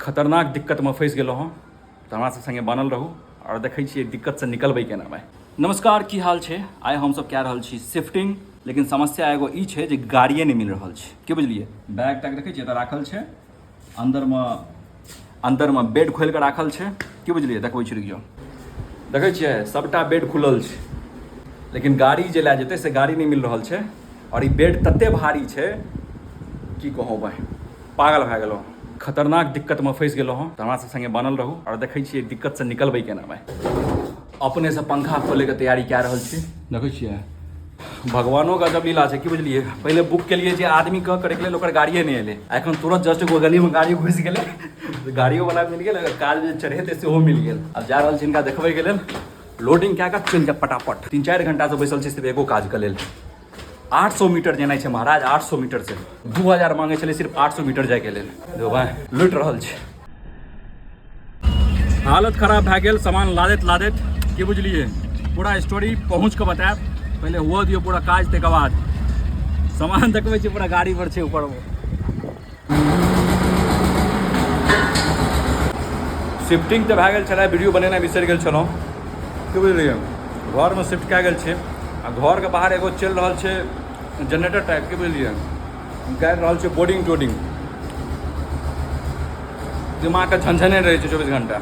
खतरनाक दिक्कत में फंस गेलो हूँ तो हमारा सब संगे बनल रहू और देखै छियै दिक्कत से निकलबै केना भाई। नमस्कार, की हाल छे? आइ हम सब कए रहल छी शिफ्टिंग, लेकिन समस्या एगो ई छे जे गाड़िए नहीं मिल रहल छे। की बुझलिए? बैग टैग देखै छियै तऽ राखल छे, अंदर में बेड खोल के राखल छे। की बुझलिए? देखबै छी, रुक जाओ, देखै छियै सबटा बेड खुलल छे, लेकिन गाड़ी जे लए जेतै से गाड़ी नहीं मिल रहल छे। और ई बेड तते भारी छे की कहूँ भाई, पागल भए गेलो। खतरनाक दिक्कत में फंस गेलो हूँ तो हमारा सब संगे बनल रहू और देखै छियै दिक्कत से निकलबै केना भाई। अपने से पंखा खोले के तैयारी कए रहल छी, देखै छियै। भगवानो का जब लीला है। की बुझलिए? पहले बुक के लिए आदमी कह करे के लिए ओकर गाड़िए नहीं एले, एखन तुरंत जस्ट एगो गली में गाड़ी घुस गेले, गाड़ियों वाला मिल गेल, काज जे चढ़ेते सेहो मिल गेल। अब जा रहल छी इनका देखबै के लेल, लोडिंग कए कऽ चलि जाए फटाफट। 3-4 घंटा से बैसल छी सिर्फ एगो काज के लेल। 800 मीटर जेनाइ छै महाराज, 800 मीटर से 2000 मांगे छले सिर्फ 800 मीटर जाए के लेल। देखो भाई लुट रहल छै। हालत खराब भए गेल सामान लादत लादत। की बुझलिए? पूरा स्टोरी पहुँच के बतायब, पहले हुआ दियो पूरा काज, तकर बाद सामान देखबै छी पूरा गाड़ी पर छै ऊपर। शिफ्टिंग तो भए गेल छलै, वीडियो बनेनाइ बिसरि गेल छलहुँ। की बुझलिए? घर में शिफ्ट कए गेल छै आ घर के बाहर एगो चल रहल छै जनरेटर टाइप। के बुझलिए? कए रहल छै बोर्डिंग टोडिंग, दिमाग के झनझने रहे छै 24 घंटा।